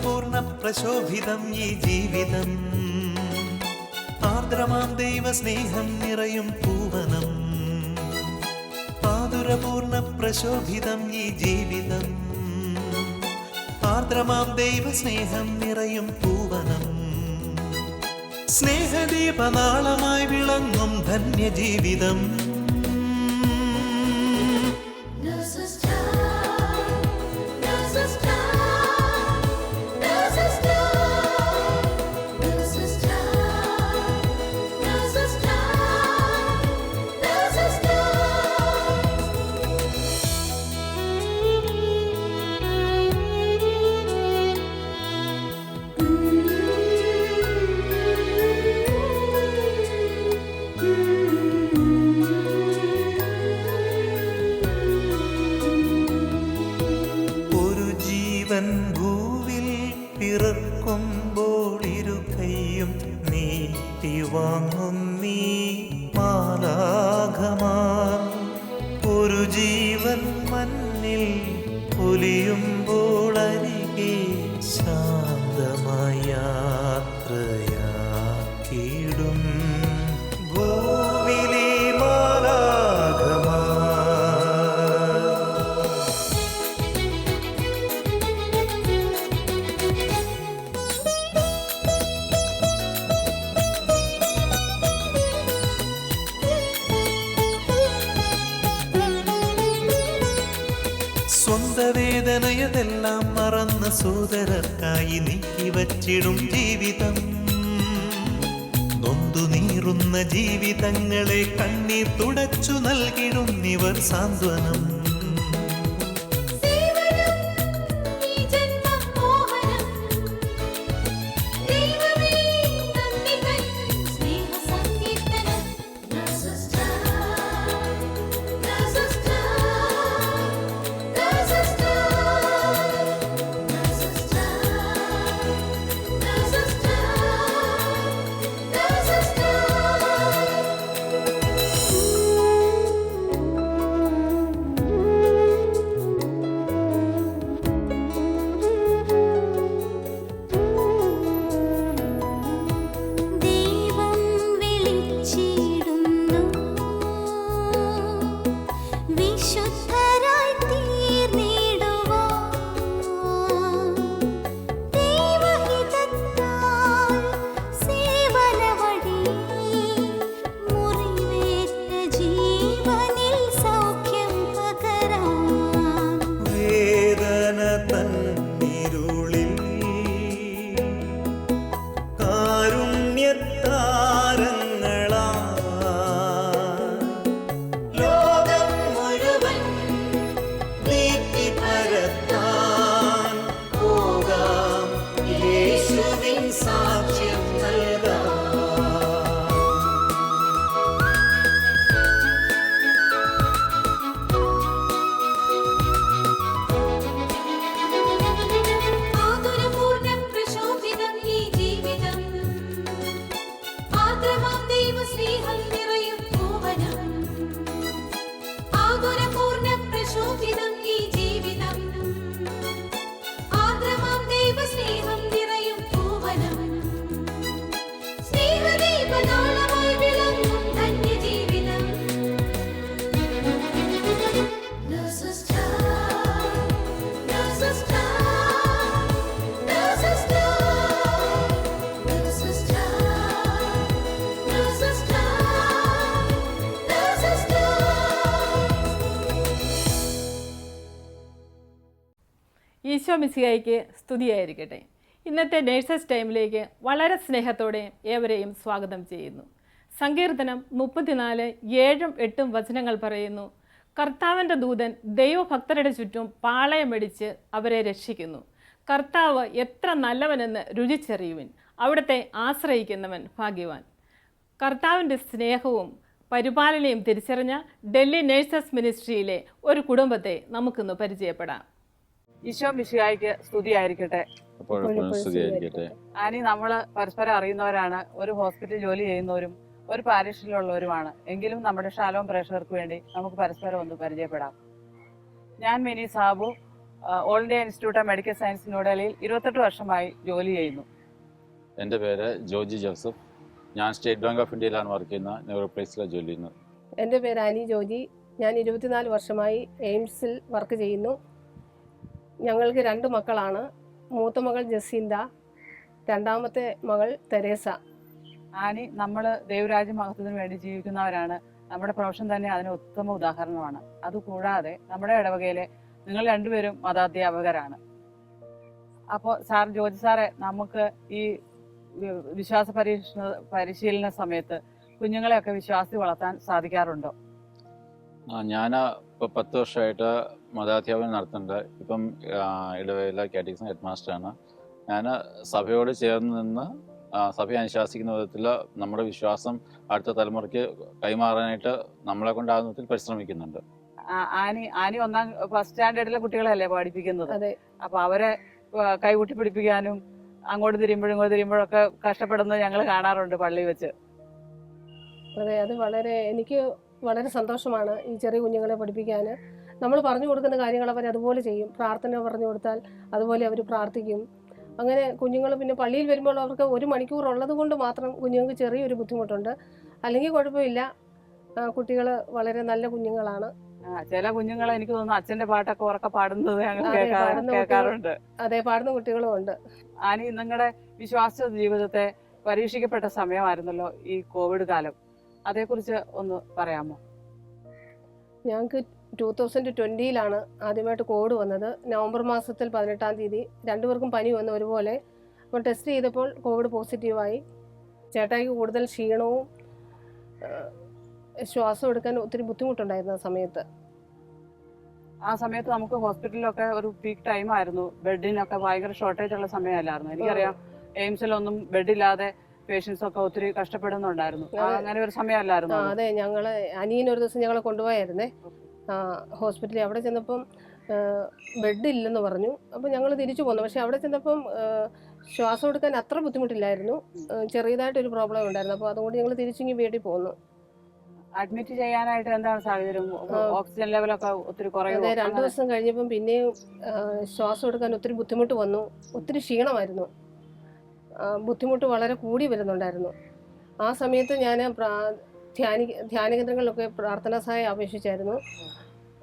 പൂർണ്ണ പ്രശോഭിതം ഈ ജീവിതം, ആർദ്രമാം ദൈവ സ്നേഹം നിറയും പൂവനം. ആതുരപൂർണ്ണ പ്രശോഭിതം ഈ ജീവിതം, ആർദ്രമാം ദൈവ സ്നേഹം നിറയും പൂവനം. സ്നേഹദീപനാളമായി വിളങ്ങും ധന്യജീവിതം. ഭൂവിൽ പിറക്കുമ്പോൾ ഇരു കൈയും നീട്ടി വാങ്ങും നീ മാലാഖമാർ. ഒരു ജീവൻ മണ്ണിൽ പൊലിയുമ്പോൾ അരികെ ശാന്തമായ യാത്രയാക്കിയിടും ഭൂവിലെ മാലാഖമാർ. സ്വന്തവേദനയതെല്ലാം മറന്ന സോദരർക്കായി നീക്കിവച്ചിടും ജീവിതം. നൊന്തു നീറുന്ന ജീവിതങ്ങളെ കണ്ണീർ തുടച്ചു നൽകിടുന്നിവർ സാന്ത്വനം. ഈശോ മിശിഹായ്ക്ക് സ്തുതിയായിരിക്കട്ടെ. ഇന്നത്തെ നേഴ്സസ് ടൈമിലേക്ക് വളരെ സ്നേഹത്തോടെ ഏവരെയും സ്വാഗതം ചെയ്യുന്നു. സങ്കീർത്തനം 34 7-8 വചനങ്ങൾ പറയുന്നു, കർത്താവിൻ്റെ ദൂതൻ ദൈവഭക്തരുടെ ചുറ്റും പാളയമടിച്ച് അവരെ രക്ഷിക്കുന്നു. കർത്താവ് എത്ര നല്ലവനെന്ന് രുചിച്ചറിയുവിൻ, അവിടുത്തെ ആശ്രയിക്കുന്നവൻ ഭാഗ്യവാൻ. കർത്താവിൻ്റെ സ്നേഹവും പരിപാലനയും തിരിച്ചറിഞ്ഞ ഡൽഹി നേഴ്സസ് മിനിസ്ട്രിയിലെ ഒരു കുടുംബത്തെ നമുക്കിന്ന് പരിചയപ്പെടാം. ഈശോ മിശിഹായ്ക്ക് സ്തുതിയായിരിക്കട്ടെ. ആനി, നമ്മള് പരസ്പരം അറിയുന്നവരാണ്, ഒരു ഹോസ്പിറ്റൽ ജോലി ചെയ്യുന്നവരും ഒരു പാരിഷിലുള്ളവരുമാണ്. എങ്കിലും നമ്മുടെ ഷാലോം പ്രേക്ഷകർക്ക് വേണ്ടി നമുക്ക് പരസ്പരം ഒന്ന് പരിചയപ്പെടാം. ഞാൻ mini Sabu, all India institute of medical science ന്യൂഡൽഹിയിൽ 28 വർഷമായി ജോലി ചെയ്യുന്നു. എൻ്റെ പേര് ജോജി ജോസഫ്. ഞാൻ സ്റ്റേറ്റ് ബാങ്ക് ഓഫ് ഇന്ത്യയിലാണ് വർക്ക് ചെയ്യുന്ന, ന്യൂറോപ്ലേസിലാണ് ജോലി ചെയ്യുന്നത്. എൻ്റെ പേര് ആനി ജോജി. ഞാൻ 24 വർഷമായി എയിംസിൽ വർക്ക് ചെയ്യുന്നു. ഞങ്ങൾക്ക് 2 മക്കളാണ്. മൂത്ത മകൾ ജസീന്ത, രണ്ടാമത്തെ മകൾ തെരേസ. ആനി, നമ്മൾ ദൈവരാജ്യ മഹത്വത്തിന് വേണ്ടി ജീവിക്കുന്നവരാണ്. നമ്മുടെ പ്രൊഫഷൻ തന്നെ അതിന് ഉത്തമ ഉദാഹരണമാണ്. അതുകൂടാതെ നമ്മുടെ ഇടവകയിലെ നിങ്ങൾ രണ്ടുപേരും മതാധ്യാപകരാണ്. അപ്പോൾ ജോജി സാറെ, നമുക്ക് ഈ വിശ്വാസ പരിശീലന സമയത്ത് കുഞ്ഞുങ്ങളെയൊക്കെ വിശ്വാസി വളർത്താൻ സാധിക്കാറുണ്ടോ? ഞാൻ ഇപ്പോൾ 10 വർഷമായിട്ട് മതാധ്യാപനം നടത്തുന്നുണ്ട്. ഇപ്പം ഇടവകയിലെ കാറ്റഗിസം ഹെഡ് മാസ്റ്ററാണ്. ഞാൻ സഭയോട് ചേർന്ന് നിന്ന് സഭയെ അനുശാസിക്കുന്ന വിധത്തിൽ നമ്മുടെ വിശ്വാസം അടുത്ത തലമുറയ്ക്ക് കൈമാറാനായിട്ട് നമ്മളെ കൊണ്ടാകുന്ന വിധത്തിൽ പരിശ്രമിക്കുന്നുണ്ട്. ആനി ഫസ്റ്റ് സ്റ്റാൻഡേർഡിലെ കുട്ടികളല്ലേ പഠിപ്പിക്കുന്നത്? അപ്പൊ അവരെ കൈകൂട്ടി പിടിപ്പിക്കാനും അങ്ങോട്ട് തിരിയുമ്പോഴും ഇങ്ങോട്ട് തിരിയുമ്പോഴൊക്കെ കഷ്ടപ്പെടുന്നത് ഞങ്ങൾ കാണാറുണ്ട് പള്ളി വെച്ച്. അതെ, അത് എനിക്ക് വളരെ സന്തോഷമാണ് ഈ ചെറിയ കുഞ്ഞുങ്ങളെ പഠിപ്പിക്കാൻ. നമ്മൾ പറഞ്ഞു കൊടുക്കുന്ന കാര്യങ്ങൾ അവർ അതുപോലെ ചെയ്യും. പ്രാർത്ഥന പറഞ്ഞു കൊടുത്താൽ അതുപോലെ അവർ പ്രാർത്ഥിക്കും. അങ്ങനെ കുഞ്ഞുങ്ങൾ പിന്നെ പള്ളിയിൽ വരുമ്പോൾ അവർക്ക് 1 മണിക്കൂർ ഉള്ളത് കൊണ്ട് മാത്രം കുഞ്ഞുങ്ങൾക്ക് ചെറിയൊരു ബുദ്ധിമുട്ടുണ്ട്. അല്ലെങ്കിൽ കുഴപ്പമില്ല, കുട്ടികൾ വളരെ നല്ല കുഞ്ഞുങ്ങളാണ്. ചില കുഞ്ഞുങ്ങൾ എനിക്ക് തോന്നുന്നു അച്ഛന്റെ പാട്ടൊക്കെ ഉറക്കെ പാടുന്നത് കേൾക്കാറുണ്ട്. അതെ, പാടുന്ന കുട്ടികളും ഉണ്ട്. ആനി, നിങ്ങളുടെ വിശ്വാസ ജീവിതത്തെ പരീക്ഷിക്കപ്പെട്ട സമയമായിരുന്നല്ലോ ഈ കോവിഡ് കാലം. അതേക്കുറിച്ച് ഒന്ന് പറയാമോ? ഞങ്ങൾക്ക് 2020 ആദ്യമായിട്ട് കോവിഡ് വന്നത്. നവംബർ മാസത്തിൽ 18-ാം തീയതി 2 പേർക്കും പനി വന്നു ഒരുപോലെ. അപ്പോൾ ടെസ്റ്റ് ചെയ്തപ്പോൾ കോവിഡ് പോസിറ്റീവായി. ചേട്ടായിക്ക് കൂടുതൽ ക്ഷീണവും ശ്വാസം എടുക്കാൻ ഒത്തിരി ബുദ്ധിമുട്ടുണ്ടായിരുന്നു ആ സമയത്ത് നമുക്ക് ഹോസ്പിറ്റലിലൊക്കെ ഒരു പീക്ക് ടൈം ആയിരുന്നു. ബെഡിനൊക്കെ ഭയങ്കര ഷോർട്ടേജ് ഉള്ള സമയമല്ലായിരുന്നു? എനിക്കറിയാം, എയിംസിലൊന്നും ബെഡില്ലാതെ പേഷ്യൻസ് ഒക്കെ ഒത്തിരി കഷ്ടപ്പെടുന്നുണ്ടായിരുന്നു. അങ്ങനെ ഒരു സമയമല്ലായിരുന്നു? അതെ, അനിയനൊരു ദിവസം ഞങ്ങളെ കൊണ്ടുപോയായിരുന്നേ ഹോസ്പിറ്റലിൽ. അവിടെ ചെന്നപ്പം ബെഡില്ലെന്ന് പറഞ്ഞു. അപ്പം ഞങ്ങൾ തിരിച്ചു പോന്നു. പക്ഷെ അവിടെ ചെന്നപ്പം ശ്വാസം എടുക്കാൻ അത്ര ബുദ്ധിമുട്ടില്ലായിരുന്നു, ചെറിയതായിട്ടൊരു പ്രോബ്ലം ഉണ്ടായിരുന്നു. അപ്പോൾ അതുകൊണ്ട് ഞങ്ങൾ തിരിച്ചിങ്ങി വീട്ടിൽ പോന്നു. അഡ്മിറ്റ് ചെയ്യാനായിട്ട് എന്താണ് സാഹചര്യം? ഓക്സിജൻ ലെവലൊക്കെ ഒത്തിരി കുറയും. അതെ, 2 ദിവസം കഴിഞ്ഞപ്പം പിന്നെയും ശ്വാസം എടുക്കാൻ ഒത്തിരി ബുദ്ധിമുട്ട് വന്നു. ഒത്തിരി ക്ഷീണമായിരുന്നു, ബുദ്ധിമുട്ട് വളരെ കൂടി വരുന്നുണ്ടായിരുന്നു. ആ സമയത്ത് ഞാൻ ധ്യാന കേന്ദ്രങ്ങളിലൊക്കെ പ്രാർത്ഥനാ സഹായം അപേക്ഷിച്ചായിരുന്നു.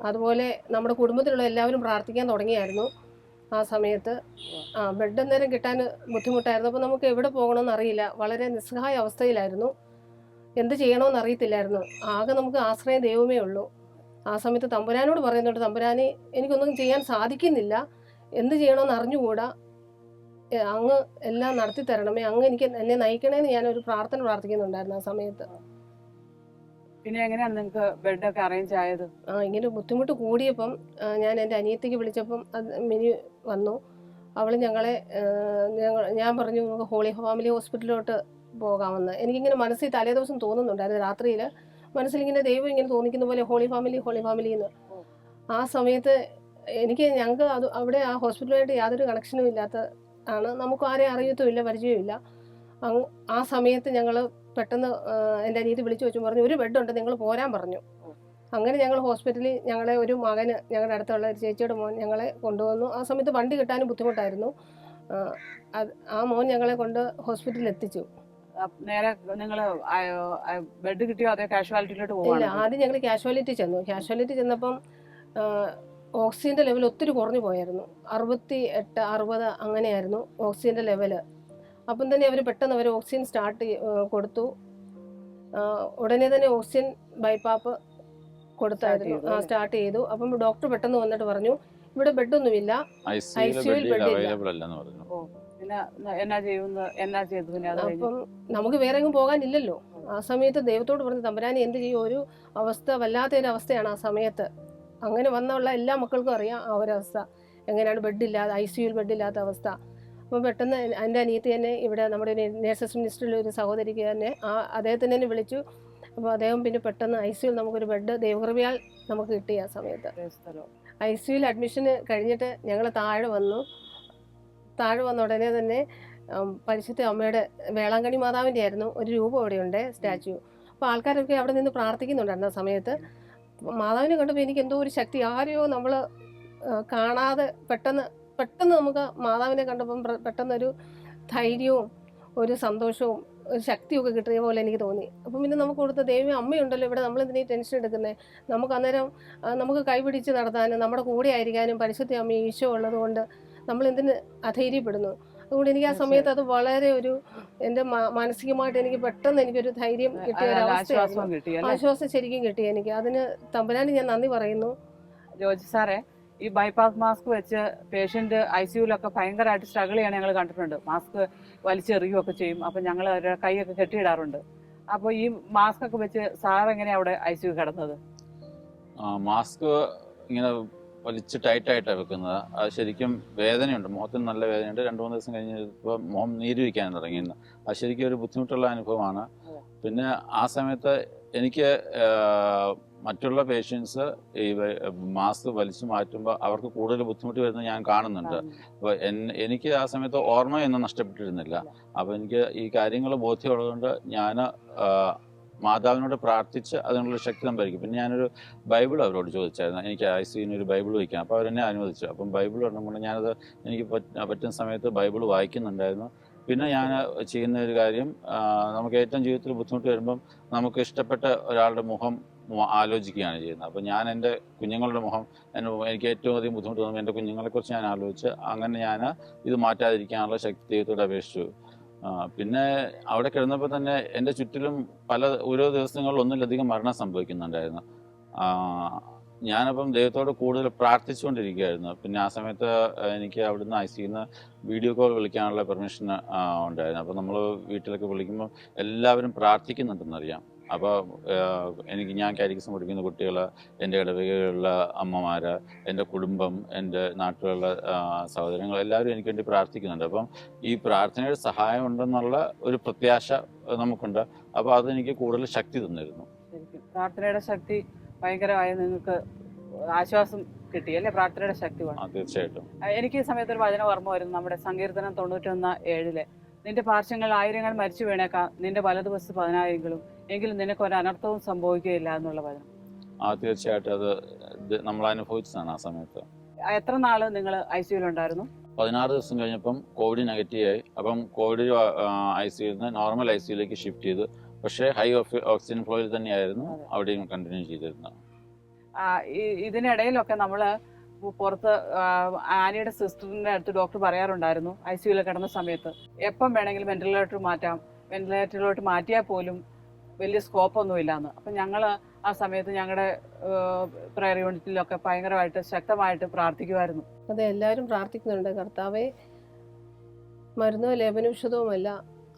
അതുപോലെ നമ്മുടെ കുടുംബത്തിലുള്ള എല്ലാവരും പ്രാർത്ഥിക്കാൻ തുടങ്ങിയായിരുന്നു. ആ സമയത്ത് ബെഡ് അന്നേരം കിട്ടാൻ ബുദ്ധിമുട്ടായിരുന്നു. അപ്പോൾ നമുക്ക് എവിടെ പോകണമെന്ന് അറിയില്ല, വളരെ നിസ്സഹായ അവസ്ഥയിലായിരുന്നു. എന്ത് ചെയ്യണമെന്ന് അറിയത്തില്ലായിരുന്നു. ആകെ നമുക്ക് ആശ്രയം ദൈവമേ ഉള്ളൂ. ആ സമയത്ത് തമ്പുരാനോട് പറയുന്നുണ്ട്, തമ്പുരാനെ, എനിക്കൊന്നും ചെയ്യാൻ സാധിക്കുന്നില്ല, എന്ത് ചെയ്യണമെന്ന് അറിഞ്ഞുകൂടാ, അങ്ങ് എല്ലാം നടത്തി തരണമേ, അങ്ങ് എന്നെ നയിക്കണേന്ന് ഞാനൊരു പ്രാർത്ഥിക്കുന്നുണ്ടായിരുന്നു ആ സമയത്ത്. പിന്നെ എങ്ങനെയാണ് നിങ്ങൾക്ക് ബെഡൊക്കെ അറേഞ്ച് ആയത്? ഇങ്ങനെ ബുദ്ധിമുട്ട് കൂടിയപ്പം ഞാൻ എൻ്റെ അനിയത്തിക്ക് വിളിച്ചപ്പം മിനി വന്നു. അവൾ ഞാൻ പറഞ്ഞു നമുക്ക് ഹോളി ഫാമിലി ഹോസ്പിറ്റലിലോട്ട് പോകാമെന്ന്. എനിക്കിങ്ങനെ മനസ്സിൽ തലേദിവസം തോന്നുന്നുണ്ടായിരുന്നു, രാത്രിയിൽ മനസ്സിലിങ്ങനെ ദൈവം ഇങ്ങനെ തോന്നിക്കുന്ന പോലെ ഹോളി ഫാമിലി എന്ന്. ആ സമയത്ത് ഞങ്ങൾക്ക് അവിടെ ആ ഹോസ്പിറ്റലുമായിട്ട് യാതൊരു കണക്ഷനും ഇല്ലാത്ത ആണ്, നമുക്ക് ആരെയും അറിയത്തുമില്ല, പരിചയമില്ല. ആ സമയത്ത് ഞങ്ങൾ പെട്ടെന്ന് എൻ്റെ അനിയത്തി വിളിച്ചു വെച്ചു, പറഞ്ഞു 1 ബെഡുണ്ട്, നിങ്ങൾ പോരാൻ പറഞ്ഞു. അങ്ങനെ ഞങ്ങൾ ഹോസ്പിറ്റലിൽ ഞങ്ങളെ ഒരു മകന്, ഞങ്ങളുടെ അടുത്തുള്ള ഒരു ചേച്ചിയുടെ മോൻ ഞങ്ങളെ കൊണ്ടുവന്നു. ആ സമയത്ത് വണ്ടി കിട്ടാനും ബുദ്ധിമുട്ടായിരുന്നു. ആ മോൻ ഞങ്ങളെ കൊണ്ട് ഹോസ്പിറ്റലിൽ എത്തിച്ചു. നേരെ നിങ്ങൾ ബെഡ് കിട്ടിയോ അതോ കാഷ്വാലിറ്റിയിലോട്ട് പോകാൻ? ഇല്ല, ആദ്യം ഞങ്ങൾ കാഷ്വാലിറ്റി ചെന്നു. കാഷ്വാലിറ്റി ചെന്നപ്പം ഓക്സിജൻ്റെ ലെവൽ ഒത്തിരി കുറഞ്ഞു പോയായിരുന്നു. 68, 60 അങ്ങനെയായിരുന്നു ഓക്സിജൻ്റെ ലെവല്. അപ്പം തന്നെ അവർ ഓക്സിജൻ കൊടുത്തു. ഉടനെ തന്നെ ഓക്സിജൻ ബൈപ്പാപ്പ് സ്റ്റാർട്ട് ചെയ്തു. അപ്പം ഡോക്ടർ പെട്ടെന്ന് വന്നിട്ട് പറഞ്ഞു, ഇവിടെ ബെഡൊന്നുമില്ല, ഐസിയുവിൽ ബെഡില്ല. അപ്പം നമുക്ക് വേറെ എങ്ങും പോകാനില്ലല്ലോ. ആ സമയത്ത് ദൈവത്തോട് പറഞ്ഞു, തമ്പുരാനെ എന്ത് ചെയ്യും, ഒരു അവസ്ഥ വല്ലാത്തൊരു അവസ്ഥയാണ് ആ സമയത്ത്. അങ്ങനെ വന്നുള്ള എല്ലാ മക്കൾക്കും അറിയാം ആ ഒരവസ്ഥ എങ്ങനെയാണ്, ബെഡില്ലാതെ, ഐസിയുവിൽ ബെഡില്ലാത്ത അവസ്ഥ. അപ്പോൾ പെട്ടെന്ന് എൻ്റെ അനിയത്തി തന്നെ ഇവിടെ നമ്മുടെ നേഴ്സസ് മിനിസ്റ്ററിൽ ഒരു സഹോദരിക്ക് തന്നെ അദ്ദേഹത്തിനെ തന്നെ വിളിച്ചു. അപ്പോൾ അദ്ദേഹം പിന്നെ പെട്ടെന്ന് ICUയിൽ നമുക്കൊരു ബെഡ് ദൈവകൃപയാൽ നമുക്ക് കിട്ടി. ആ സമയത്ത് ICUയിൽ അഡ്മിഷന് കഴിഞ്ഞിട്ട് ഞങ്ങൾ താഴെ വന്ന ഉടനെ തന്നെ പരിശുദ്ധ അമ്മയുടെ വേളാങ്കണ്ണി മാതാവിൻ്റെ ആയിരുന്നു ഒരു രൂപം അവിടെയുണ്ട്, സ്റ്റാച്യു. അപ്പോൾ ആൾക്കാരൊക്കെ അവിടെ നിന്ന് പ്രാർത്ഥിക്കുന്നുണ്ടായിരുന്നു. ആ സമയത്ത് മാതാവിനെ കണ്ടപ്പോൾ എനിക്ക് എന്തോ ഒരു ശക്തി, ആരെയോ നമ്മൾ കാണാതെ പെട്ടെന്ന് നമുക്ക് മാതാവിനെ കണ്ടപ്പം പെട്ടെന്നൊരു ധൈര്യവും ഒരു സന്തോഷവും ഒരു ശക്തിയൊക്കെ കിട്ടിയ പോലെ എനിക്ക് തോന്നി. അപ്പം പിന്നെ നമുക്ക് കൊടുത്ത ദൈവം അമ്മയുണ്ടല്ലോ ഇവിടെ, നമ്മളെന്തിനീ ടെൻഷൻ എടുക്കുന്നത്, നമുക്ക് അന്നേരം നമുക്ക് കൈപിടിച്ച് നടത്താനും നമ്മുടെ കൂടെ ആയിരിക്കാനും പരിശുദ്ധ അമ്മ ഈശോ ഉള്ളത് കൊണ്ട് നമ്മളെന്തിന് അധൈര്യപ്പെടുന്നു. അതുകൊണ്ട് എനിക്ക് ആ സമയത്ത് അത് വളരെ ഒരു എൻ്റെ മാനസികമായിട്ട് എനിക്ക് പെട്ടെന്ന് എനിക്കൊരു ധൈര്യം കിട്ടിയ ഒരു അവസ്ഥയായിരുന്നു. ആശ്വാസം ശരിക്കും കിട്ടി എനിക്ക്. അതിന് തമ്പുരാന് ഞാൻ നന്ദി പറയുന്നു. ജോജി സാറേ, ഈ ബൈപ്പാസ് മാസ്ക് വെച്ച് പേഷ്യന്റ് ICUയിലൊക്കെ ഭയങ്കരമായിട്ട് സ്ട്രഗിൾ ചെയ്യാൻ ഞങ്ങൾ കണ്ടിട്ടുണ്ട്. മാസ്ക് വലിച്ചെറിയുകയൊക്കെ ചെയ്യും. അപ്പം ഞങ്ങൾ അവരുടെ കൈയൊക്കെ കെട്ടിയിടാറുണ്ട്. അപ്പോൾ ഈ മാസ്ക് ഒക്കെ വെച്ച് സാർ എങ്ങനെയാണ് അവിടെ ICU കിടന്നത്? മാസ്ക് ഇങ്ങനെ വലിച്ച് ടൈറ്റായിട്ടാണ് വെക്കുന്നത്. അത് ശരിക്കും വേദനയുണ്ട്, മുഖത്തിന് നല്ല വേദനയുണ്ട്. 2-3 ദിവസം കഴിഞ്ഞപ്പോൾ മുഖം നീരുവയ്ക്കാൻ തുടങ്ങിയിരുന്നു. അത് ശരിക്കും ഒരു ബുദ്ധിമുട്ടുള്ള അനുഭവമാണ്. പിന്നെ ആ സമയത്ത് എനിക്ക് മറ്റുള്ള പേഷ്യൻസ് ഈ മാസ്ക് വലിച്ചു മാറ്റുമ്പോൾ അവർക്ക് കൂടുതൽ ബുദ്ധിമുട്ട് വരുന്നത് ഞാൻ കാണുന്നുണ്ട്. അപ്പോൾ എനിക്ക് ആ സമയത്ത് ഓർമ്മയൊന്നും നഷ്ടപ്പെട്ടിരുന്നില്ല. അപ്പോൾ എനിക്ക് ഈ കാര്യങ്ങൾ ബോധ്യമുള്ളതുകൊണ്ട് ഞാൻ മാതാവിനോട് പ്രാർത്ഥിച്ച് അതിനുള്ള ശക്തി സംഭരിക്കും. പിന്നെ ഞാനൊരു ബൈബിൾ അവരോട് ചോദിച്ചായിരുന്നു, എനിക്ക് ICUവിന് ഒരു ബൈബിൾ വയ്ക്കാം. അപ്പോൾ അവരെന്നെ അനുവദിച്ചു. അപ്പം ബൈബിൾ ഉണ്ടെങ്കിൽ ഞാനത് എനിക്ക് പറ്റുന്ന സമയത്ത് ബൈബിൾ വായിക്കുന്നുണ്ടായിരുന്നു. പിന്നെ ഞാൻ ചെയ്യുന്ന ഒരു കാര്യം, നമുക്ക് ഏറ്റവും ജീവിതത്തിൽ ബുദ്ധിമുട്ട് വരുമ്പം നമുക്ക് ഇഷ്ടപ്പെട്ട ഒരാളുടെ മുഖം ആലോചിക്കുകയാണ് ചെയ്യുന്നത്. അപ്പോൾ ഞാൻ എൻ്റെ കുഞ്ഞുങ്ങളുടെ മുഖം എനിക്ക് ഏറ്റവും അധികം ബുദ്ധിമുട്ട് തോന്നുമ്പോൾ എൻ്റെ കുഞ്ഞുങ്ങളെക്കുറിച്ച് ഞാൻ ആലോചിച്ച് അങ്ങനെ ഞാൻ ഇത് മാറ്റാതിരിക്കാനുള്ള ശക്തി ദൈവത്തോട് അപേക്ഷിച്ചു. പിന്നെ അവിടെ കിടന്നപ്പോൾ തന്നെ എൻ്റെ ചുറ്റിലും ഓരോ ദിവസങ്ങളിൽ ഒന്നിലധികം മരണം സംഭവിക്കുന്നുണ്ടായിരുന്നു. ഞാനപ്പം ദൈവത്തോട് കൂടുതൽ പ്രാർത്ഥിച്ചുകൊണ്ടിരിക്കുകയായിരുന്നു. പിന്നെ ആ സമയത്ത് എനിക്ക് അവിടുന്ന് ICUന്ന് വീഡിയോ കോൾ വിളിക്കാനുള്ള പെർമിഷൻ ഉണ്ടായിരുന്നു. അപ്പോൾ നമ്മൾ വീട്ടിലൊക്കെ വിളിക്കുമ്പോൾ എല്ലാവരും പ്രാർത്ഥിക്കുന്നുണ്ടെന്നറിയാം. അപ്പോൾ ഞാൻ കാരിക്കസം പഠിക്കുന്ന കുട്ടികൾ, എൻ്റെ ഇടവകയിലുള്ള അമ്മമാർ, എൻ്റെ കുടുംബം, എൻ്റെ നാട്ടിലുള്ള സഹോദരങ്ങൾ എല്ലാവരും എനിക്ക് വേണ്ടി പ്രാർത്ഥിക്കുന്നുണ്ട്. അപ്പം ഈ പ്രാർത്ഥനയുടെ സഹായം ഉണ്ടെന്നുള്ള ഒരു പ്രത്യാശ നമുക്കുണ്ട്. അപ്പോൾ അതെനിക്ക് കൂടുതൽ ശക്തി തന്നിരുന്നു. പ്രാർത്ഥനയുടെ ശക്തി ഭയങ്കരമായി നിങ്ങൾക്ക് ആശ്വാസം കിട്ടി അല്ലേ? പ്രാർത്ഥനയുടെ ശക്തി വേണം. തീർച്ചയായിട്ടും. എനിക്ക് ഈ സമയത്ത് ഒരു വചനം ഓർമ്മ വരുന്നു, നമ്മുടെ സങ്കീർത്തനം 91:7 നിന്റെ പാർശ്വങ്ങൾ 1000 മരിച്ചു വീണേക്കാം, നിന്റെ വലതുവശത്ത് 10,000 എങ്കിലും നിനക്ക് ഒരു അനർത്ഥവും സംഭവിക്കുകയില്ല എന്നുള്ള വചനം. തീർച്ചയായിട്ടും അത് നമ്മൾ അനുഭവിച്ചതാണ്. ആ സമയത്ത് എത്ര നാള് നിങ്ങൾ ICUയിലുണ്ടായിരുന്നു? 16 ദിവസം കഴിഞ്ഞപ്പം കോവിഡ് നെഗറ്റീവായി. അപ്പം കോവിഡ് ICUയിൽ നിന്ന് നോർമൽ ICUയിലേക്ക് ഷിഫ്റ്റ് ചെയ്തു. പക്ഷേ ഹൈ ഓക്സിജൻ ഫ്ലോയിൽ തന്നെയായിരുന്നു അവിടെയും കണ്ടിന്യൂ ചെയ്തിരുന്നത്. ഇതിനിടയിലൊക്കെ നമ്മൾ പുറത്ത് ആനിയുടെ സിസ്റ്ററിൻ്റെ അടുത്ത് ഡോക്ടർ പറയാറുണ്ടായിരുന്നു ICUയിൽ കിടന്ന സമയത്ത് എപ്പം വേണമെങ്കിലും വെന്റിലേറ്ററിലോട്ട് മാറ്റിയാൽ പോലും വലിയ സ്കോപ്പൊന്നും ഇല്ലാന്ന്. അപ്പം ഞങ്ങൾ ആ സമയത്ത് ഞങ്ങളുടെ പ്രയർ യൂണിറ്റിലൊക്കെ ഭയങ്കരമായിട്ട് ശക്തമായിട്ട് പ്രാർത്ഥിക്കുമായിരുന്നു. അതെ, എല്ലാവരും പ്രാർത്ഥിക്കുന്നുണ്ട്. കർത്താവെ, മരുന്നോ ലേപനൌഷധവുമല്ല,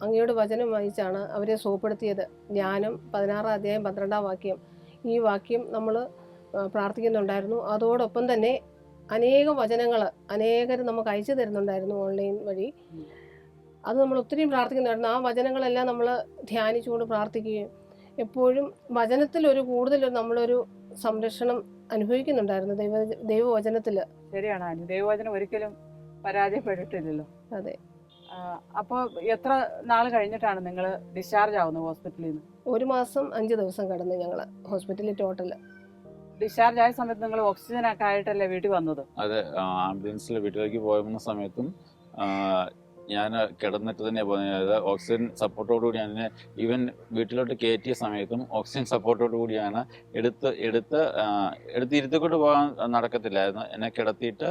അങ്ങയുടെ വചനം വായിച്ചാണ് അവരെ സുഖപ്പെടുത്തിയത്. ജ്ഞാനം 16 അധ്യായം 12 വാക്യം, ഈ വാക്യം നമ്മൾ പ്രാർത്ഥിക്കുന്നുണ്ടായിരുന്നു. അതോടൊപ്പം തന്നെ അനേകം വചനങ്ങൾ അനേകർ നമുക്ക് അയച്ചു തരുന്നുണ്ടായിരുന്നു ഓൺലൈൻ വഴി. അത് നമ്മൾ ഒത്തിരി പ്രാർത്ഥിക്കുന്നുണ്ടായിരുന്നു. ആ വചനങ്ങളെല്ലാം നമ്മൾ ധ്യാനിച്ചുകൊണ്ട് പ്രാർത്ഥിക്കുകയും എപ്പോഴും വചനത്തിൽ കൂടുതൽ നമ്മളൊരു സംരക്ഷണം അനുഭവിക്കുന്നുണ്ടായിരുന്നു ദൈവവചനത്തിൽ. ശരിയാണ്, ദൈവവചനം ഒരിക്കലും പരാജയപ്പെട്ടിട്ടില്ലല്ലോ. അതെ. അപ്പോൾ എത്ര നാൾ കഴിഞ്ഞിട്ടാണ് നിങ്ങൾ ഡിസ്ചാർജ് ആവുന്നത് ഹോസ്പിറ്റലിൽ നിന്ന്? 1 മാസം 5 ദിവസം കടന്നു ഞങ്ങൾ ഹോസ്പിറ്റലിൽ ടോട്ടൽ. ഡിസ്ചാർജ് ആയ സമയത്ത് നിങ്ങൾ ഓക്സിജൻ ഒക്കെ ആയിട്ടല്ലേ വീട്ടിൽ വന്നത്? അതെ, ആംബുലൻസിൽ വീട്ടിലേക്ക് പോകുന്ന സമയത്തും ഞാൻ കിടന്നിട്ട് തന്നെ പോകുന്നത്. ഓക്സിജൻ സപ്പോർട്ടോടു കൂടിയാണ് ഈവൻ വീട്ടിലോട്ട് കയറ്റിയ സമയത്തും ഓക്സിജൻ സപ്പോർട്ടോടു കൂടിയാണ് ഇരുത്തിക്കൊണ്ട് പോകാൻ നടക്കത്തില്ലായിരുന്നു. എന്നെ കിടത്തിയിട്ട്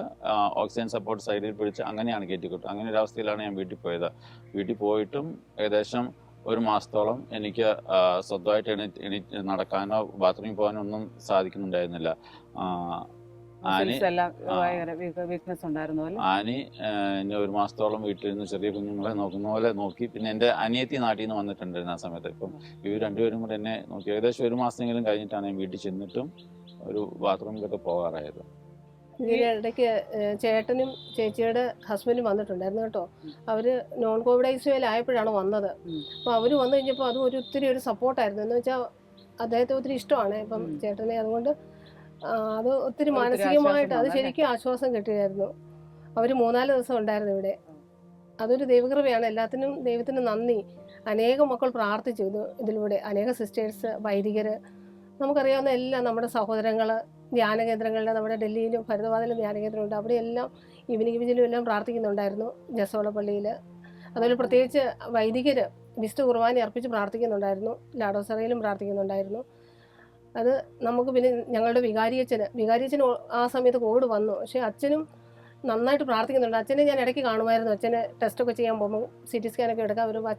ഓക്സിജൻ സപ്പോർട്ട് സൈഡിൽ പിടിച്ച് അങ്ങനെയാണ് കയറ്റിക്കൊട്ടു. അങ്ങനെ ഒരു അവസ്ഥയിലാണ് ഞാൻ വീട്ടിൽ പോയത്. വീട്ടിൽ പോയിട്ടും ഏകദേശം 1 മാസത്തോളം എനിക്ക് സ്വന്തമായിട്ട് എണീറ്റ് നടക്കാനോ ബാത്റൂമിൽ പോകാനോ ഒന്നും സാധിക്കുന്നുണ്ടായിരുന്നില്ല. ആനി എന്നെ 1 മാസത്തോളം വീട്ടിലിരുന്ന് ചെറിയ കുഞ്ഞുങ്ങളെ നോക്കുന്ന പോലെ നോക്കി. പിന്നെ എൻ്റെ അനിയത്തി നാട്ടിൽ നിന്ന് വന്നിട്ടുണ്ടായിരുന്നു ആ സമയത്ത്. ഇപ്പം ഇവർ രണ്ടുപേരും കൂടെ എന്നെ നോക്കി. ഏകദേശം 1 മാസമെങ്കിലും കഴിഞ്ഞിട്ടാണ് ഞാൻ വീട്ടിൽ ചെന്നിട്ടും ഒരു ബാത്റൂമിലൊക്കെ പോകാറായത്. ഇതിന് ഇടയ്ക്ക് ചേട്ടനും ചേച്ചിയുടെ ഹസ്ബൻഡും വന്നിട്ടുണ്ടായിരുന്നു കേട്ടോ. അവര് നോൺ കോവിഡ് ഐസിയുലായപ്പോഴാണ് വന്നത്. അപ്പോൾ അവർ വന്നു കഴിഞ്ഞപ്പോൾ അത് ഒത്തിരി ഒരു സപ്പോർട്ടായിരുന്നു. എന്ന് വെച്ചാൽ അദ്ദേഹത്തെ ഒത്തിരി ഇഷ്ടമാണ് ഇപ്പം ചേട്ടനെ. അതുകൊണ്ട് അത് ഒത്തിരി മാനസികമായിട്ട് അത് ശരിക്കും ആശ്വാസം കിട്ടിയായിരുന്നു. അവർ 3-4 ദിവസം ഉണ്ടായിരുന്നു ഇവിടെ. അതൊരു ദൈവകൃപയാണ്. എല്ലാത്തിനും ദൈവത്തിന് നന്ദി. അനേകം മക്കൾ പ്രാർത്ഥിച്ചു ഇതിലൂടെ. അനേകം സിസ്റ്റേഴ്സ്, വൈദികര്, നമുക്കറിയാവുന്ന എല്ലാം നമ്മുടെ സഹോദരങ്ങൾ, ധ്യാനകേന്ദ്രങ്ങളിൽ നമ്മുടെ ഡൽഹിയിലും ഫരീദാബാദിലും ധ്യാനകേന്ദ്രമുണ്ട്. അവിടെയെല്ലാം ഈവനിങ് വിജിലും എല്ലാം പ്രാർത്ഥിക്കുന്നുണ്ടായിരുന്നു. ജസോള പള്ളിയിൽ അതുപോലെ പ്രത്യേകിച്ച് വൈദികർ വിശുദ്ധ കുർബാന അർപ്പിച്ച് പ്രാർത്ഥിക്കുന്നുണ്ടായിരുന്നു. ലാഡോസറയിലും പ്രാർത്ഥിക്കുന്നുണ്ടായിരുന്നു. അത് നമുക്ക് പിന്നെ ഞങ്ങളുടെ വികാരിയച്ഛന് ആ സമയത്ത് കോവിഡ് വന്നു. പക്ഷേ അച്ഛനും നന്നായിട്ട് പ്രാർത്ഥിക്കുന്നുണ്ട്. അച്ഛനെ ഞാൻ ഇടയ്ക്ക് കാണുമായിരുന്നു. അച്ഛന് ടെസ്റ്റൊക്കെ ചെയ്യാൻ പോകുമ്പോൾ CT സ്കാനൊക്കെ എടുക്കാൻ വരുമ്പോൾ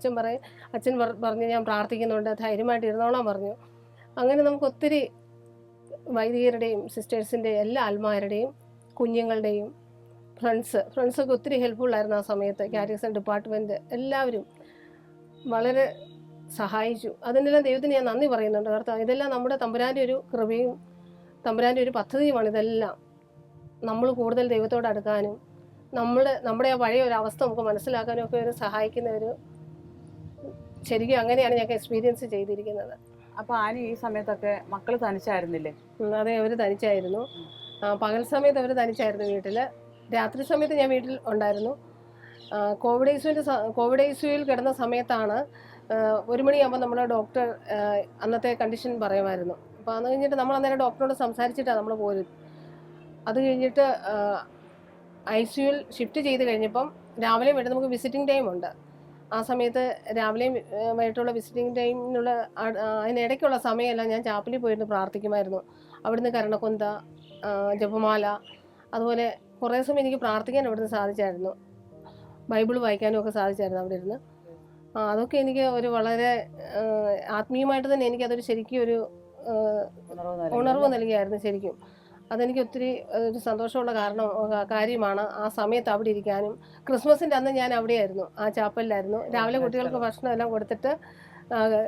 അച്ഛൻ പറഞ്ഞ് ഞാൻ പ്രാർത്ഥിക്കുന്നുണ്ട്, ധൈര്യമായിട്ട് ഇരുന്നോളാൻ പറഞ്ഞു. അങ്ങനെ നമുക്ക് ഒത്തിരി വൈദികരുടെയും സിസ്റ്റേഴ്സിൻ്റെയും എല്ലാ ആത്മാരുടെയും കുഞ്ഞുങ്ങളുടെയും ഫ്രണ്ട്സൊക്കെ ഒത്തിരി ഹെൽപ്ഫുള്ളായിരുന്നു ആ സമയത്ത്. കാറ്റഗിസം ഡിപ്പാർട്ട്മെൻറ്റ് എല്ലാവരും വളരെ സഹായിച്ചു. അതിനെല്ലാം ദൈവത്തിന് ഞാൻ നന്ദി പറയുന്നുണ്ട്. കാരണം ഇതെല്ലാം നമ്മുടെ തമ്പുരാൻ്റെ ഒരു കൃപയും തമ്പുരാൻ്റെ ഒരു പദ്ധതിയുമാണ്. ഇതെല്ലാം നമ്മൾ കൂടുതൽ ദൈവത്തോട് അടുക്കാനും നമ്മുടെ ആ പഴയ ഒരു അവസ്ഥ നമുക്ക് മനസ്സിലാക്കാനും ഒക്കെ ഒരു സഹായിക്കുന്ന ഒരു ശരിക്കും അങ്ങനെയാണ് ഞങ്ങൾക്ക് എക്സ്പീരിയൻസ് ചെയ്തിരിക്കുന്നത്. അപ്പൊ ആനി ഈ സമയത്തൊക്കെ മക്കൾ തനിച്ചായിരുന്നില്ലേ? അതെ, അവർ തനിച്ചായിരുന്നു. പകൽ സമയത്ത് അവർ തനിച്ചായിരുന്നു വീട്ടിൽ. രാത്രി സമയത്ത് ഞാൻ വീട്ടിൽ ഉണ്ടായിരുന്നു. കോവിഡ് ഐസിയുവിൽ കിടന്ന സമയത്താണ് 1 മണിയാകുമ്പോൾ നമ്മുടെ ഡോക്ടർ അന്നത്തെ കണ്ടീഷൻ പറയുമായിരുന്നു. അപ്പോൾ അത് കഴിഞ്ഞിട്ട് നമ്മൾ അന്നേരം ഡോക്ടറോട് സംസാരിച്ചിട്ടാണ് നമ്മൾ പോരും. അത് കഴിഞ്ഞിട്ട് ICUവിൽ ഷിഫ്റ്റ് ചെയ്ത് കഴിഞ്ഞപ്പം രാവിലെയും വൈകിട്ട് നമുക്ക് വിസിറ്റിംഗ് ടൈം ഉണ്ട്. ആ സമയത്ത് രാവിലെയും വൈകിട്ടുള്ള വിസിറ്റിംഗ് ടൈമിനുള്ള അതിനിടയ്ക്കുള്ള സമയമെല്ലാം ഞാൻ ചാപ്പലിൽ പോയിരുന്നു പ്രാർത്ഥിക്കുമായിരുന്നു. അവിടുന്ന് കരുണക്കൊന്ത, ജപമാല, അതുപോലെ കുറേ സമയം എനിക്ക് പ്രാർത്ഥിക്കാൻ അവിടുന്ന് സാധിച്ചായിരുന്നു. ബൈബിൾ വായിക്കാനും ഒക്കെ സാധിച്ചായിരുന്നു അവിടെ ഇരുന്ന്. അതൊക്കെ എനിക്ക് ഒരു വളരെ ആത്മീയമായിട്ട് തന്നെ എനിക്കതൊരു ശരിക്കും ഒരു ഉണർവ് നൽകിയായിരുന്നു ശരിക്കും. അതെനിക്ക് ഒത്തിരി ഒരു സന്തോഷമുള്ള കാര്യമാണ്. ആ സമയത്ത് അവിടെ ഇരിക്കാനും. ക്രിസ്മസിൻ്റെ അന്ന് ഞാൻ അവിടെയായിരുന്നു, ആ ചാപ്പലിലായിരുന്നു. രാവിലെ കുട്ടികൾക്ക് ഭക്ഷണം എല്ലാം കൊടുത്തിട്ട്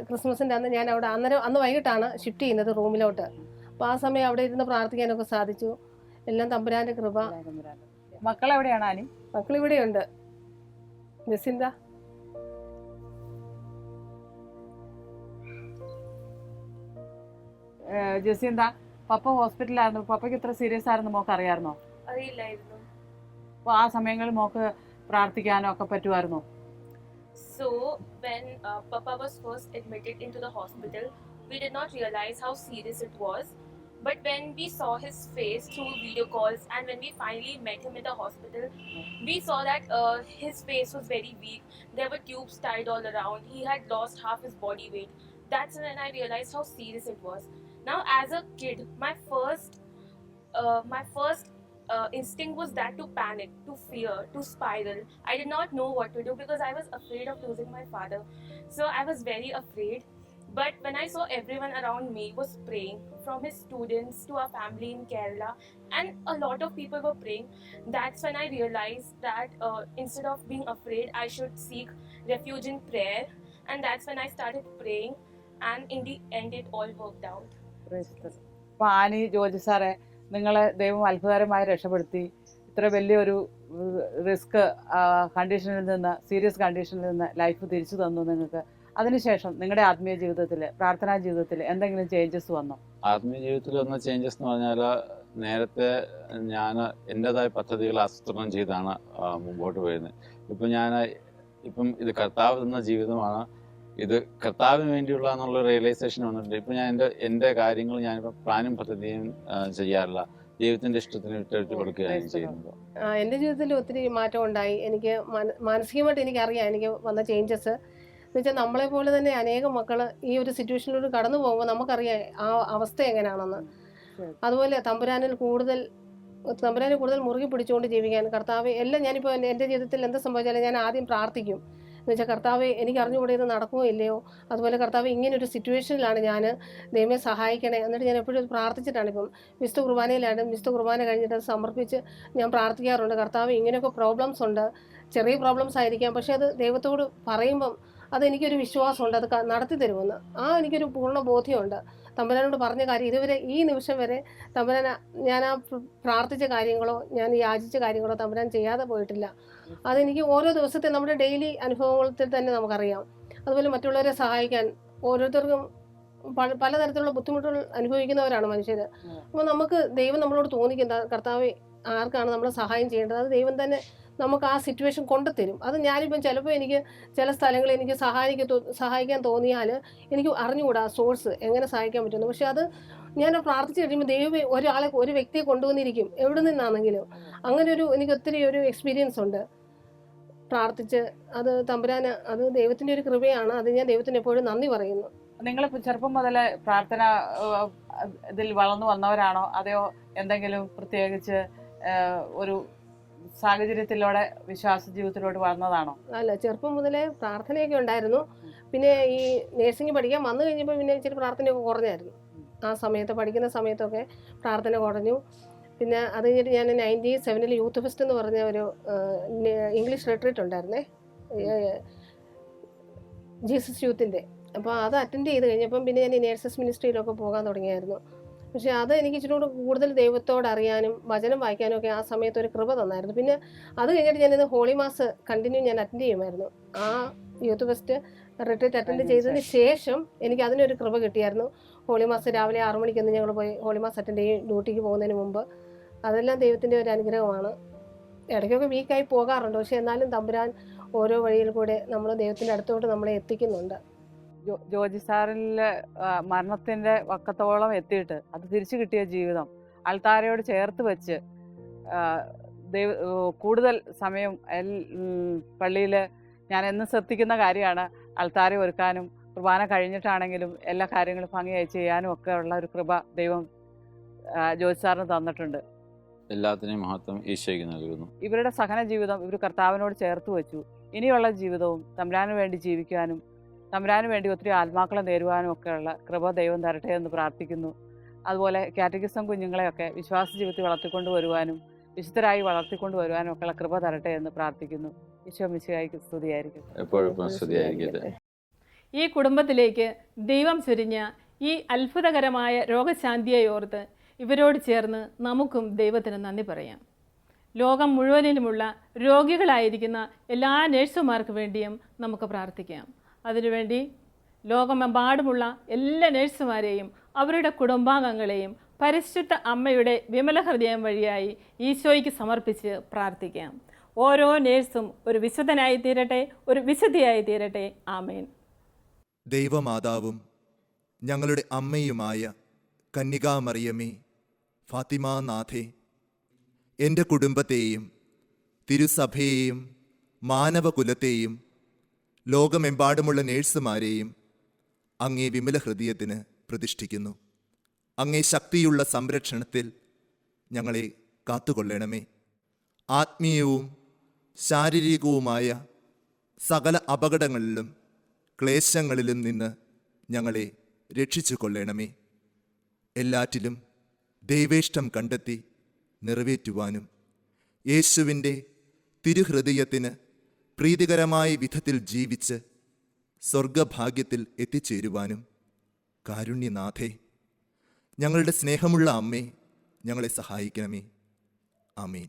ക്രിസ്മസിൻ്റെ അന്ന് ഞാൻ അവിടെ അന്ന് വൈകിട്ടാണ് ഷിഫ്റ്റ് ചെയ്യുന്നത് റൂമിലോട്ട്. അപ്പോൾ ആ സമയം അവിടെ ഇരുന്ന് പ്രാർത്ഥിക്കാനൊക്കെ സാധിച്ചു. എല്ലാം തമ്പുരാൻ്റെ കൃപ. മക്കൾ എവിടെയാണ് ആനി? മക്കൾ ഇവിടെയുണ്ട്. ജസിന്ത ജസീന്ത, പപ്പ ഹോസ്പിറ്റലായിരുന്നു. പപ്പയ്ക്ക് ഇത്ര സീരിയസ് ആയിരുന്നു മോക്ക് അറിയാമായിരുന്നോ? അറിയില്ലായിരുന്നു. അപ്പോൾ ആ സമയങ്ങളിൽ മോക്ക് പ്രാർത്ഥിക്കാനോ ഒക്കെ പറ്റുമായിരുന്നോ? So when Papa was first admitted into the hospital, we did not realize how serious it was. But when we saw his face through video calls and when we finally met him in the hospital, we saw that his face was very weak. There were tubes tied all around. He had lost half his body weight. That's when I realized how serious it was. Now, as a kid, my first instinct was that to panic, to fear, to spiral. I did not know what to do because I was afraid of losing my father. So I was very afraid. But when I saw everyone around me was praying, from his students to our family in Kerala, and a lot of people were praying, that's when I realized that instead of being afraid, I should seek refuge in prayer. And that's when I started praying, and in the end, it all worked out. അപ്പോൾ Annie, George സാറെ, നിങ്ങളെ ദൈവം അത്ഭുതകരമായി രക്ഷപ്പെടുത്തി. ഇത്ര വലിയൊരു risk കണ്ടീഷനിൽ നിന്ന്, സീരിയസ് കണ്ടീഷനിൽ നിന്ന് ലൈഫ് തിരിച്ചു തന്നു നിങ്ങൾക്ക്. അതിനുശേഷം നിങ്ങളുടെ ആത്മീയ ജീവിതത്തിൽ, പ്രാർത്ഥനാ ജീവിതത്തിൽ എന്തെങ്കിലും ചേഞ്ചസ് വന്നോ? ആത്മീയ ജീവിതത്തിൽ വന്ന ചേഞ്ചസ് എന്ന് പറഞ്ഞാൽ, നേരത്തെ ഞാൻ എൻ്റെതായ പദ്ധതികൾ ആസൂത്രണം ചെയ്താണ് മുമ്പോട്ട് പോയിരുന്നത്. ഇപ്പം ഇത് കർത്താവ് തന്ന ജീവിതമാണ്, ഇത് കർത്താവിന് വേണ്ടിയുള്ള എന്നുള്ള റിയലൈസേഷൻ വന്നിട്ടുണ്ട്. ഇപ്പം ഞാൻ എൻ്റെ കാര്യങ്ങൾ ഞാനിപ്പോൾ പ്ലാനും പദ്ധതിയും ചെയ്യാറില്ല, ദൈവത്തിൻ്റെ ഇഷ്ടത്തിന് വിട്ടു കൊടുക്കുകയാണ് ചെയ്യുന്നത്. എൻ്റെ ജീവിതത്തിൽ ഒത്തിരി മാറ്റം ഉണ്ടായി. എനിക്ക് മാനസികമായിട്ട് എനിക്കറിയാം എനിക്ക് വന്ന ചേഞ്ചസ് എന്ന് വെച്ചാൽ നമ്മളെ പോലെ തന്നെ അനേകം മക്കൾ ഈ ഒരു സിറ്റുവേഷനിലൂടെ കടന്നു പോകുമ്പോൾ നമുക്കറിയാം ആ അവസ്ഥ എങ്ങനെയാണെന്ന്. അതുപോലെ തമ്പുരാനെ കൂടുതൽ മുറുകെ പിടിച്ചുകൊണ്ട് ജീവിക്കാൻ കർത്താവ് എല്ലാം. ഞാനിപ്പോൾ എൻ്റെ ജീവിതത്തിൽ എന്ത് സംഭവിച്ചാലും ഞാൻ ആദ്യം പ്രാർത്ഥിക്കും. എന്ന് വെച്ചാൽ കർത്താവ് എനിക്ക് അറിഞ്ഞുകൂടെ ഇത് നടക്കുമോ ഇല്ലയോ, അതുപോലെ കർത്താവ് ഇങ്ങനൊരു സിറ്റുവേഷനിലാണ് ഞാൻ, ദൈവമേ സഹായിക്കണേ. എന്നിട്ട് ഞാൻ എപ്പോഴും പ്രാർത്ഥിച്ചിട്ടാണ്. ഇപ്പം വിശുദ്ധ കുർബാനയിലാണ്, വിശുദ്ധ കുർബാന കഴിഞ്ഞിട്ട് അത് സമർപ്പിച്ച് ഞാൻ പ്രാർത്ഥിക്കാറുണ്ട്. കർത്താവ് ഇങ്ങനെയൊക്കെ പ്രോബ്ലംസ് ഉണ്ട്, ചെറിയ പ്രോബ്ലംസ് ആയിരിക്കാം, പക്ഷേ അത് ദൈവത്തോട് പറയുമ്പം അതെനിക്കൊരു വിശ്വാസമുണ്ട്, അത് നടത്തി തരുമെന്ന്. എനിക്കൊരു പൂർണ്ണ ബോധ്യമുണ്ട്. തമ്പുരാനോട് പറഞ്ഞ കാര്യം ഇതുവരെ ഈ നിമിഷം വരെ തമ്പുരാൻ ഞാൻ ആ പ്രാർത്ഥിച്ച കാര്യങ്ങളോ ഞാൻ യാചിച്ച കാര്യങ്ങളോ തമ്പുരാൻ ചെയ്യാതെ പോയിട്ടില്ല. അതെനിക്ക് ഓരോ ദിവസത്തെ നമ്മുടെ ഡെയിലി അനുഭവത്തിൽ തന്നെ നമുക്കറിയാം. അതുപോലെ മറ്റുള്ളവരെ സഹായിക്കാൻ ഓരോരുത്തർക്കും പലതരത്തിലുള്ള ബുദ്ധിമുട്ടുകൾ അനുഭവിക്കുന്നവരാണ് മനുഷ്യർ. അപ്പോൾ നമുക്ക് ദൈവം നമ്മളോട് തോന്നിക്കുന്ന കർത്താവ് ആർക്കാണ് നമ്മൾ സഹായം ചെയ്യേണ്ടത്, അത് ദൈവം തന്നെ നമുക്ക് ആ സിറ്റുവേഷൻ കൊണ്ടുതരും. അത് ഞാനിപ്പം ചിലപ്പോൾ എനിക്ക് ചില സ്ഥലങ്ങളിൽ എനിക്ക് സഹായിക്കാൻ തോന്നിയാൽ എനിക്ക് അറിഞ്ഞുകൂടാ സോഴ്സ് എങ്ങനെ സഹായിക്കാൻ പറ്റുന്നു. പക്ഷെ അത് ഞാൻ പ്രാർത്ഥിച്ച് കഴിയുമ്പോൾ ദൈവം ഒരു വ്യക്തിയെ കൊണ്ടുവന്നിരിക്കും, എവിടെ നിന്നാണെങ്കിലും. അങ്ങനെ എനിക്ക് ഒത്തിരി ഒരു എക്സ്പീരിയൻസ് ഉണ്ട് പ്രാർത്ഥിച്ച്. അത് തമ്പുരാന്, അത് ദൈവത്തിൻ്റെ ഒരു കൃപയാണ്. അത് ഞാൻ ദൈവത്തിന് എപ്പോഴും നന്ദി പറയുന്നു. നിങ്ങൾ ചെറുപ്പം മുതലേ പ്രാർത്ഥന ഇതിൽ വളർന്നു വന്നവരാണോ, അതെയോ എന്തെങ്കിലും പ്രത്യേകിച്ച് ഒരു സാഹചര്യത്തിലൂടെ വിശ്വാസ ജീവിതത്തിലോട്ട് വളർന്നതാണോ? അല്ല, ചെറുപ്പം മുതലേ പ്രാർത്ഥനയൊക്കെ ഉണ്ടായിരുന്നു. പിന്നെ ഈ നേഴ്സിംഗ് പഠിക്കാൻ വന്നു കഴിഞ്ഞപ്പോൾ പിന്നെ ഇച്ചിരി പ്രാർത്ഥനയൊക്കെ കുറഞ്ഞായിരുന്നു. ആ സമയത്ത് പഠിക്കുന്ന സമയത്തൊക്കെ പ്രാർത്ഥന കുറഞ്ഞു. പിന്നെ അത് കഴിഞ്ഞിട്ട് ഞാൻ 97 യൂത്ത് ഫെസ്റ്റ് എന്ന് പറഞ്ഞ ഒരു ഇംഗ്ലീഷ് റിട്രീറ്റ് ഉണ്ടായിരുന്നേ, ജീസസ് യൂത്തിൻ്റെ. അപ്പോൾ അത് അറ്റൻഡ് ചെയ്ത് കഴിഞ്ഞപ്പം പിന്നെ ഞാൻ ഈ നേഴ്സസ് മിനിസ്ട്രിയിലൊക്കെ പോകാൻ തുടങ്ങിയായിരുന്നു. പക്ഷേ അത് എനിക്ക് ഇച്ചിരി കൂടെ കൂടുതൽ ദൈവത്തോട് അറിയാനും വചനം വായിക്കാനും ഒക്കെ ആ സമയത്ത് ഒരു കൃപ തന്നായിരുന്നു. പിന്നെ അത് കഴിഞ്ഞിട്ട് ഞാനിത് ഹോളി മാസ് കണ്ടിന്യൂ ഞാൻ അറ്റൻഡ് ചെയ്യുമായിരുന്നു. ആ യൂത്ത് ഫെസ്റ്റ് റിട്രീറ്റ് അറ്റൻഡ് ചെയ്തതിന് ശേഷം എനിക്ക് അതിനൊരു കൃപ കിട്ടിയായിരുന്നു. ഹോളി മാസ് രാവിലെ 6 മണിക്കൊന്ന് ഞങ്ങൾ പോയി ഹോളി മാസ് അറ്റൻഡ് ചെയ്യും ഡ്യൂട്ടിക്ക് പോകുന്നതിന് മുമ്പ്. അതെല്ലാം ദൈവത്തിൻ്റെ ഒരു അനുഗ്രഹമാണ്. ഇടയ്ക്കൊക്കെ വീക്കായി പോകാറുണ്ട്, പക്ഷേ എന്നാലും തമ്പുരാൻ ഓരോ വഴിയിൽ കൂടെ നമ്മൾ ദൈവത്തിൻ്റെ അടുത്തോട്ട് നമ്മളെ എത്തിക്കുന്നുണ്ട്. ജോജി സാറിലെ മരണത്തിൻ്റെ വക്കത്തോളം എത്തിയിട്ട് അത് തിരിച്ചു കിട്ടിയ ജീവിതം അൾത്താരയോട് ചേർത്ത് വെച്ച് കൂടുതൽ സമയം പള്ളിയിൽ ഞാൻ എന്നും ശ്രദ്ധിക്കുന്ന കാര്യമാണ് അൾത്താര ഒരുക്കാനും കുർബാന കഴിഞ്ഞിട്ടാണെങ്കിലും എല്ലാ കാര്യങ്ങളും ഭംഗിയായി ചെയ്യാനും ഒക്കെ ഉള്ള ഒരു കൃപ ദൈവം ജോജി സാറിന് തന്നിട്ടുണ്ട്. എല്ലാത്തിനെയും മഹത്വം ഈശോയ്ക്ക് നൽകുന്നു. ഇവരുടെ സഹന ജീവിതം ഇവർ കർത്താവിനോട് ചേർത്ത് വെച്ചു. ഇനിയുള്ള ജീവിതവും തമ്പുരാന് വേണ്ടി ജീവിക്കാനും തമ്പുരാന് വേണ്ടി ഒത്തിരി ആത്മാക്കളെ നേരുവാനും ഒക്കെയുള്ള കൃപ ദൈവം തരട്ടെ എന്ന് പ്രാർത്ഥിക്കുന്നു. അതുപോലെ കാറ്റഗിസം കുഞ്ഞുങ്ങളെയൊക്കെ വിശ്വാസ ജീവിതത്തിൽ വളർത്തിക്കൊണ്ട് വരുവാനും വിശുദ്ധരായി വളർത്തിക്കൊണ്ട് വരുവാനും ഒക്കെയുള്ള കൃപ തരട്ടെ എന്ന് പ്രാർത്ഥിക്കുന്നു. ഈശോ മിശിഹായ്ക്ക് സ്തുതിയായിരിക്കട്ടെ. എപ്പോഴും സ്തുതിയായിരിക്കട്ടെ. ഈ കുടുംബത്തിലേക്ക് ദൈവം ചൊരിഞ്ഞ ഈ അത്ഭുതകരമായ രോഗശാന്തിയെ ഓർത്ത് ഇവരോട് ചേർന്ന് നമുക്കും ദൈവത്തിന് നന്ദി പറയാം. ലോകം മുഴുവനിലുമുള്ള രോഗികളായിരിക്കുന്ന എല്ലാ നഴ്സുമാർക്ക് വേണ്ടിയും നമുക്ക് പ്രാർത്ഥിക്കാം. അതിനുവേണ്ടി ലോകമെമ്പാടുമുള്ള എല്ലാ നഴ്സുമാരെയും അവരുടെ കുടുംബാംഗങ്ങളെയും പരിശുദ്ധ അമ്മയുടെ വിമല ഹൃദയം വഴിയായി ഈശോയ്ക്ക് സമർപ്പിച്ച് പ്രാർത്ഥിക്കാം. ഓരോ നഴ്സും ഒരു വിശുദ്ധനായി തീരട്ടെ, ഒരു വിശുദ്ധിയായി തീരട്ടെ. ആമേൻ. ദൈവമാതാവും ഞങ്ങളുടെ അമ്മയുമായ കന്യകാമറിയമേ, ഫാത്തിമാനാഥേ, എൻ്റെ കുടുംബത്തെയും തിരുസഭയെയും മാനവകുലത്തെയും ലോകമെമ്പാടുമുള്ള നേഴ്സുമാരെയും അങ്ങേ വിമല ഹൃദയത്തിന് പ്രതിഷ്ഠിക്കുന്നു. അങ്ങേ ശക്തിയുള്ള സംരക്ഷണത്തിൽ ഞങ്ങളെ കാത്തുകൊള്ളണമേ. ആത്മീയവും ശാരീരികവുമായ സകല അപകടങ്ങളിലും ക്ലേശങ്ങളിലും നിന്ന് ഞങ്ങളെ രക്ഷിച്ചു കൊള്ളണമേ. എല്ലാറ്റിലും ദൈവേഷ്ടം കണ്ടെത്തി നിറവേറ്റുവാനും യേശുവിൻ്റെ തിരുഹൃദയത്തിന് പ്രീതികരമായ വിധത്തിൽ ജീവിച്ച് സ്വർഗഭാഗ്യത്തിൽ എത്തിച്ചേരുവാനും കാരുണ്യനാഥേ, ഞങ്ങളുടെ സ്നേഹമുള്ള അമ്മേ, ഞങ്ങളെ സഹായിക്കണമേ. ആമേൻ.